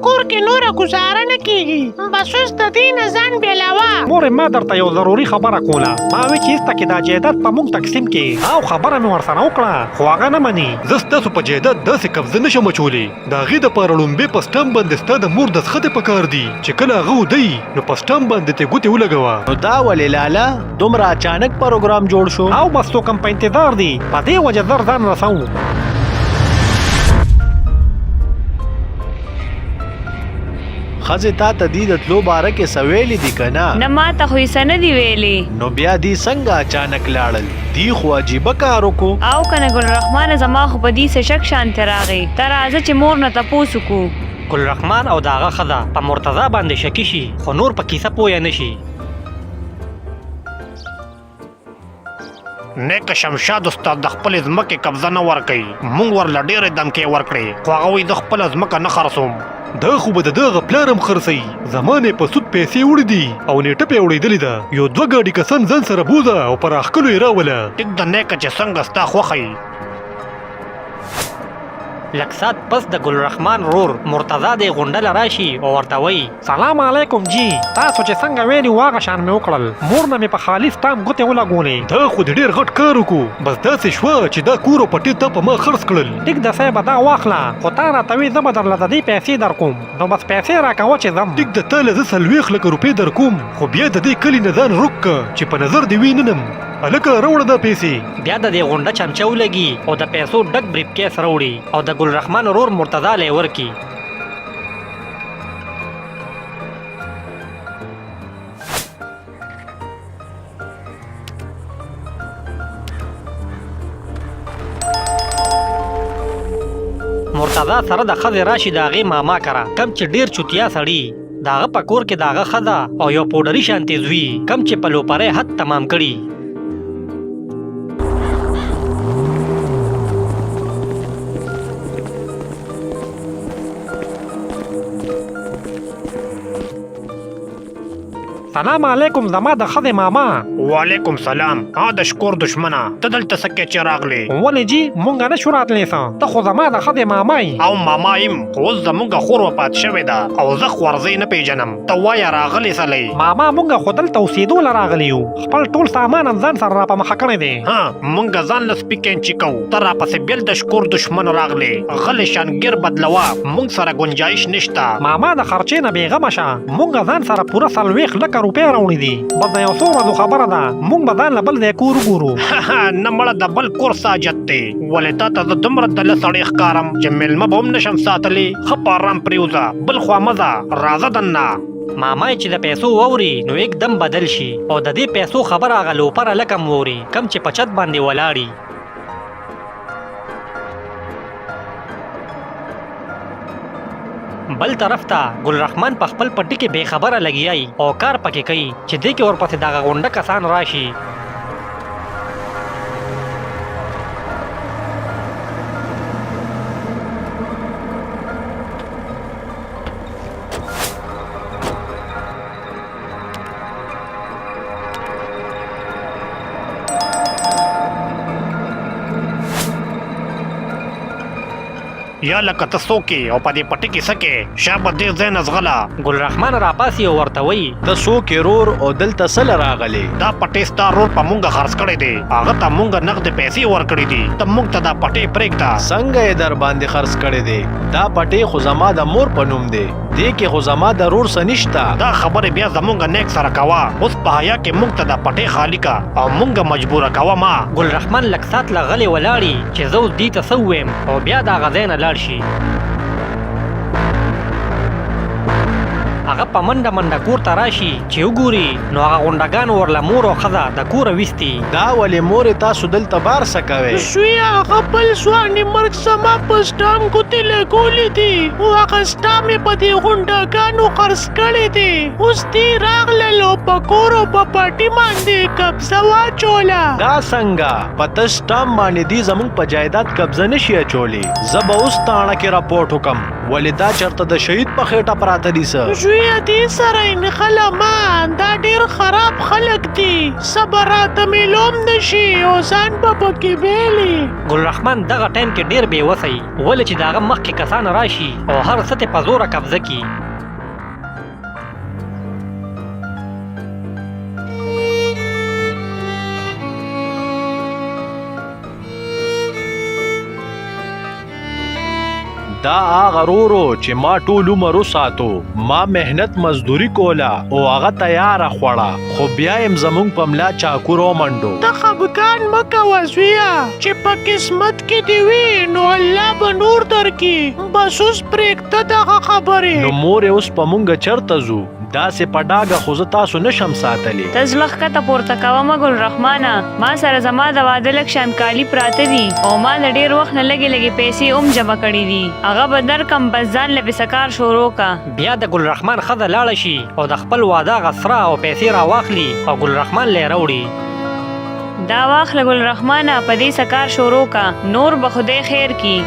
کور کې نوره ګزاره نه کیږي، بس اوس د دې نه ځان بیلوه. مور ما درته یو ضروري خبره کوله. ما وی چې ایسته کې دا جایداد په موږ تقسیم کې او خبره مې ورسره وکړه، خو هغه نه مني. زه ستاسو په جایداد داسې قبضه نشم اچولی. د هغې دپاره لومبې په سټمپ باندې ستا د مور دسخط پکار دي چې کله هغه ودی نو په سټمپ باندې ته ګوتې ولګوه. نو دا ولې لاله دومره اچانک پروګرام جوړ شو؟ او بس څوک هم په انتظار دي، په دې وجه زر ځان رسوو. ښځې تا ته دې د تلو باره کې څه ویلي دي که نه؟ نه ما ته خو یې څه نه دي ویلي. نو بیا دې څنګه اچانک لاړل؟ دې خو عجیبه کار وکړو. او که نه ګل رحمانه زما خو په دې څه شک شانتې راغی. ته راځه چې مور نه تپوس وکړو. ګل رحمان او د هغه ښځه په مرتضی باندې شکي شي، خو نور په کیسه پوه نه شي. نیک شمشاد استاد د خپلې ځمکې قبضه نه ورکوي، موږ ورله ډېرې دمکې ورکړې، خو هغه وایي زه خپله ځمکه نه خرڅوم. دا خو به د دغه پلار هم خرڅوي. زمان یې په سود پیسې وړي دي او نیټه پې اورېدلې ده. یو 2 ګاډي کسان ځان سره بوځه او په راښکلو یې راوله. ټیک د نیکه چې څنګه ستا خوښه وي. لږ ساعت پس د ګل رحمان رور مرتضی دی غونډله راشي او ورته وایي سلام علیکم جی، تاسو چې څنګه ویلي هغه شان مې وکړل. مور نه مې په خالي سټامپ ګوتې ولګولې. دا خو دې ډېر غټ کار وکړو. بس داسې شوه چې دا کور او پټې تا په ما خرڅ کړل. ټیک ده صاحبه دا واخله، خو تا راته وایي زه به درله د دې پیسې درکوم، نو بس پیسې راکوه چې ځم. ټیک ده تا له زه 40 لکه روپۍ درکوم، خو بیا د دې کلي نه ځان روک که چې په نظر دې ویننم. هلکه راوړه دا پیسې. بیا د دې غونډه چمچه ولګي او د پیسو ډک بریف کیس راوړي او د ګل رحمان رور مرتضی له یې ورکي. مرتضی سره د ښځې راشي د هغې ماما کره، کم چې ډېر چوتیا سړي، د هغه په کور کې د هغه ښځه او یو پوډري شانتې زوی، کم چې په لوپرۍ حد تمام کړي. سلام علیکم زما د ښځې ماما. وعلیکم سلام. د شکور دشمنه ته دلته څه کې چې راغلې؟ ولې جي مونږ نه شو راتلی څه، ته خو زما د ښځې ماما یې. او ماما یم، خو اوس زمونږ خور وفات شوې ده او زه خوارځۍ نه پیژنم. ته وایه راغلې سلی؟ ماما مونږ خو دلته اوسېدو له راغلي یو، خپل ټول سامان هم ځان سره را په مخه کړی دی. مونږ ځان له سپیکینچي کوو، ته راپسې بېل د شکور دشمن راغلې. غلې شانګیر بدلوه، مونږ سره گنجایش نشته. ماما د خرچې نه بېغمه شه، مونږ ځان سره پوره 40 لکه روپۍ راوړي دي. بس د یو څو ورځو خبره ده، مونږ به ځان له بل ځای کور وګورو. نه مړه د بل کور ساجت دی، ولې تا ته زه دومره دله سړی ښکارم چې میلمه به هم نشم ساتلی. ښه په ارام پرېوځه، بل خوا مه ځه، راځه دننه. ماما چې د پیسو واوري نو एकदम بدل شي او د دې پیسو خبره هغه لوپره لکم واوري کم چې په چت باندې ولاړي. بل طرف ته ګل رحمان په خپل پټي کې بې خبره لګیای او کار پکې کوي چې دې کې ورپسې دغه غونډه کسان راشي. یا لکه ته څوک او په دې پټي کې څه کې؟ شابه دې ځای نه ځغله. ګل رحمان راپاسي او ورته وایي ته څوک یې رور او دلته څه له راغلې؟ دا پټی ستا رور په مونږ خرڅ کړی دی، هغه ته مونږ نغدې پیسې ورکړي دي، ته مونږ ته دا پټی پرېږده. څنګه یې در باندې خرڅ کړی دی؟ دا پټی خو زما د مور په نوم دی، دې کې خو زما د رور څه نشته. دا خبرې بیا زمونږ نیک سره کوه، اوس په حیا کې مونږ ته دا پټی خالي کا او مونږ مجبوره کوه ما. ګل رحمان لږ ساعت له غلې ولاړي چې زه اوس دې ته څه ووایم او بیا د هغه ځای نه لاړ شي. هغه په منډه منډه کور ته راشي چې وګوري نو هغه غونډګان ورله مور او ښځه د کوره ویستي. دا ولې مورې تاسو دلته بار څه کوئ؟ سوی هغه بل ځوانې مرګ زما په سټام ګوتې لګولې دي او هغه سټام یې په دې غونډګانو خرڅ کړی دی. اوس دې راغلل او په کور او په پټي باندې قبضه واچوله. دا څنګه؟ په تش سټام باندې دې زموږ په جایداد قبضه نشي اچولی. زه به اوس تاڼه کې راپورټ وکم. ولې دا چرته د شهید په خېټه پراته دي څه؟ زویه دې سره یې نښله ما دا ډېر خراب خلک دي صبر راته میلوم نشي او ځان به پکې بیلي. ګل رحمان دغه ټایم کې ډیر بې وسی ولې چې د هغه مخکې کسان راشي او هر څه ته په زوره قبضه کړي. دا هغه رورو چې ما ټول عمر وساتو، ما مهنت مزدوري کوله او هغه تیاره خوړه، خو بیا یم زمونږ په ملا چاکو رومنډو. ته خفګان مه کوه زویه چې په قسمت کې دې وي نو الله به نور درکړي. بس اوس پرېږده دغه خبرې. نو مورې اوس په مونږ چرته ځو؟ داسې په ډاګه خو زه تاسو نشم ساتلی. ته زړه ښکته پورته کوه مه ګل رحمانه، ما سره زما د واده لږ شان کالي پراته دي او ما د ډېر وخت نه لږې لږې پیسې هم جمع کړي دي، هغه به درکم بس ځان له بېسکار شروع کا. بیا د ګل رحمان ښځه لاړه شي او د خپل واده غسره او پیسې راواخلي او ګل رحمان له یې راوړي. دا واخله ګل رحمانه په دې سکار شروع کا، نور به خدای خیر کی.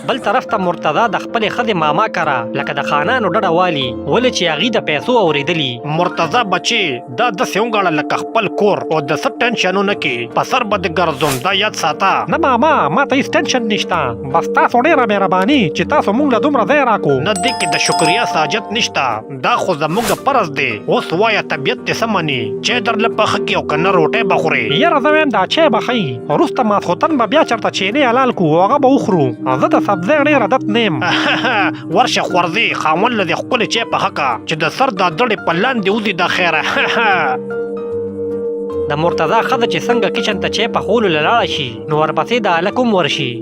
بل طرف ته مرتضی د خپلې ښځې ماما کره لکه د خانانو ډډه والي ولې چې هغې د پیسو اورېدلي. مرتضی بچي دا داسې وګڼه لکه خپل کور او د څه ټینشنونه کې په سر به دې ګرځوم دا یاد ساته. نه ماما ما ته هېڅ ټینشن نشته، بس تاسو ډېره مهرباني چې تاسو موږ له دومره ځای راکو. نه دې کې د شکریا ساجت نشته، دا خو زموږ فرض دی. اوس وایه طبیعت دې څه مني چې درله پخه کړي او که نه روټۍ به خورې؟ یاره زه وایم دا چای به ښایي وروسته ماسخوتن به بیا چېرته چینی حلال کړو او هغه به وخورو. زه د سبزۍ ډېر عادت نه یم. ورشه خورځې خاوند له دې ښکلې چای پخه کړه چې د سر دا دړې په لاندې وځي دا خیره. د مرتضی ښځه چې څنګه کچن ته چای پخولو له لاړه شي نو ورپسې د هلک هم ورشي.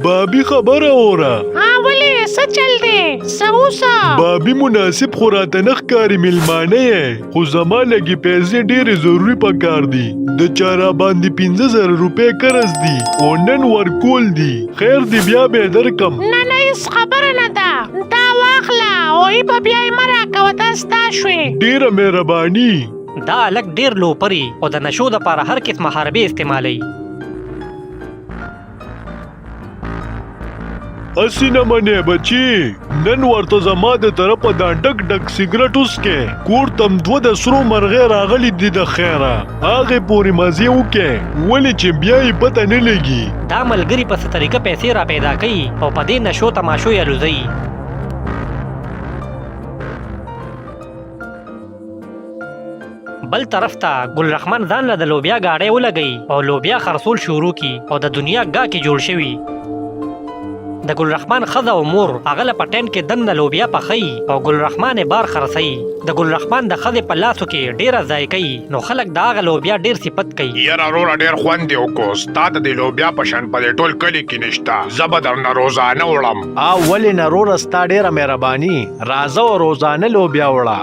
بابی خبره اوره. ها ولې څه چل دی څه اوسه؟ بابی مناسب خو راته نه ښکاري میلمانه یې، خو زما لږې پیسې ډېرې ضروري پکار دي. د چا را باندې 15,000 روپۍ قرض دي او نن ورکول دي. خیر دی بیا به یې درکم. نه نه هېڅ خبره نه ده، دا واخله او ای به بیا یې مه راکوه دا ستا شوې. ډېره مهرباني. دا هلک ډېر لوپري او د نشو دپاره هر قسمه حربې استعمالوي. هسې نه منې بچي، نن ورته زما د طرفه دا ډک ډک سګرټ وڅکې. کور تم دوه د سرو مرغۍ راغلي دي د خیره، هغې پورې مزې وکړې ولې چې بیا یې پته نه لګي. دا ملګري په څه طریقه پیسې را پیدا کوي او په دې نشو تماشو یې الوزوي. بل طرف ته ګل رحمان ځان له د لوبیا ګاډۍ ولګوي او لوبیا خرڅول شروع کړي او د دنیا ګاکې جوړ شوي. د ګل رحمان ښځه او مور هغه له په ټین کې دننه لوبیا پخوي او ګل رحمان یې بار خرڅوي. د ګل رحمان د ښځې په لاسو کې ډېره ذایقه وي نو خلک د هغه لوبیا ډېر صفت کوي. یاره وروره ډېر خوند دې وکړو، ستا د دې لوبیا په شان په دې ټول کلي کې نشته، زه به درنه روزانه وړم. ولې نه روره ستا ډېره مهرباني، راځه او روزانه لوبیا وړه.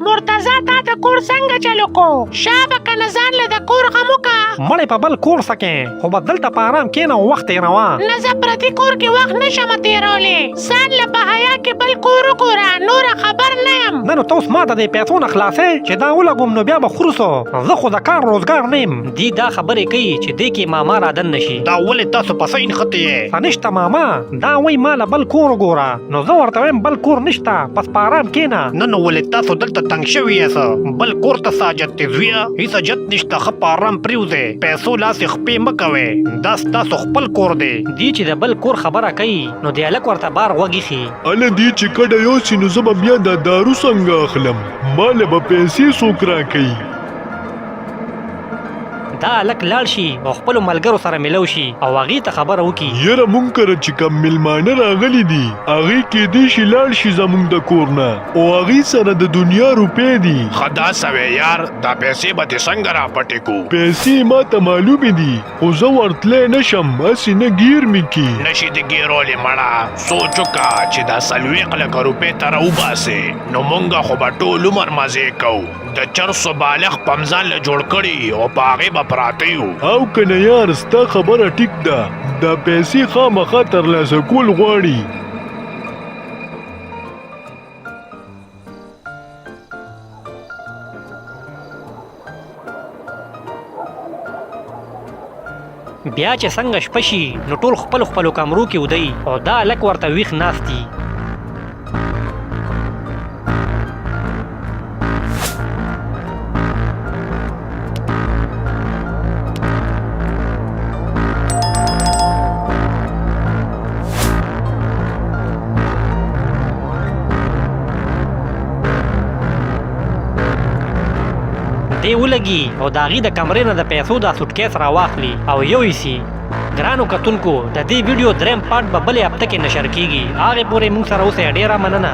مرتضی تا د کور څنګه چلو کو؟ شابه کنه ځان له د کور غم وکړه. مړې په بل کور سکې خو به دلته په ارام کښېنه او وخت تېروه. نه زه پردي کور کې وخت نشم تېرولی، ځان له په حیا کې بل کور وګوره، نوره خبر نه یم. نه نو ته اوس ما ته د پیسو نه خلاصې چې دا ولګوم نو بیا به خروسو، زه خو د کار روزګار نه یم. دی دا خبرې کوي چې دې کې ماما رادن نشي. دا ولې تاسو په څه نښتې یې؟ څه نشته ماما، دا وایي ما له بل کور وګوره نو زه ورته وایم بل کور نشته، پس په ارام کښېنه. نه نو ولې تاسو دلته تنګ شوي یاست؟ بل کور ته څه حاجت دی زویه؟ هېڅ حاجت نشته، ښه په ارام پرېوځئ، پیسو لاس خپې مه کوئ، دا ستاسو خپل کور دی. دی چې د بل کور خبره کوي نو د هلک ورته بار غوږ ایښي. هله دې چې کډه یوسي نو زه به بیا دا دارو څنګه اخلم؟ ما له به پیسې څوک راکوي؟ دا هلک لاړ شي او خپلو ملګرو سره ملو شي او هغې ته خبره وکړي. یاره مونږ کره چې کم میلمانه راغلي دي هغې کیدای شي لاړ شي زمونږ د کور نه او هغې سره د دنیا روپۍ دي. ښه داسې وې یار، دا پیسې به دې څنګه راپټې کړو؟ پیسې ما ته معلومې دي خو زه ورتلی نشم، هسې نه ګیر مې کړي. نشي دې ګیرولې مړه، سوچ وکړه چې دا 40 لکه روپۍ ته راوباسې نو مونږ خو به ټول عمر مزې کوو. د چرسو بالغ په ځان له جوړ کړي او په هغې به پراته یو. او کنه یار ستا خبره ټیک ده دا پیسې خامخا ترلاسه کول غواړي. بیا چې څنګه شپه شي نو ټول خپلو کمرو کې ودی او دا هلک ورته ویښ ناست دي. دی ولګي او د هغې د کمرې نه د پیسو دا سوټکیس راواخلي او یوسي. ګرانو کتونکو د دې ویډیو دریم پارټ به بلې هفته کې نشر کیږي. هغې پورې موږ سره اوسئ. ډېره مننه.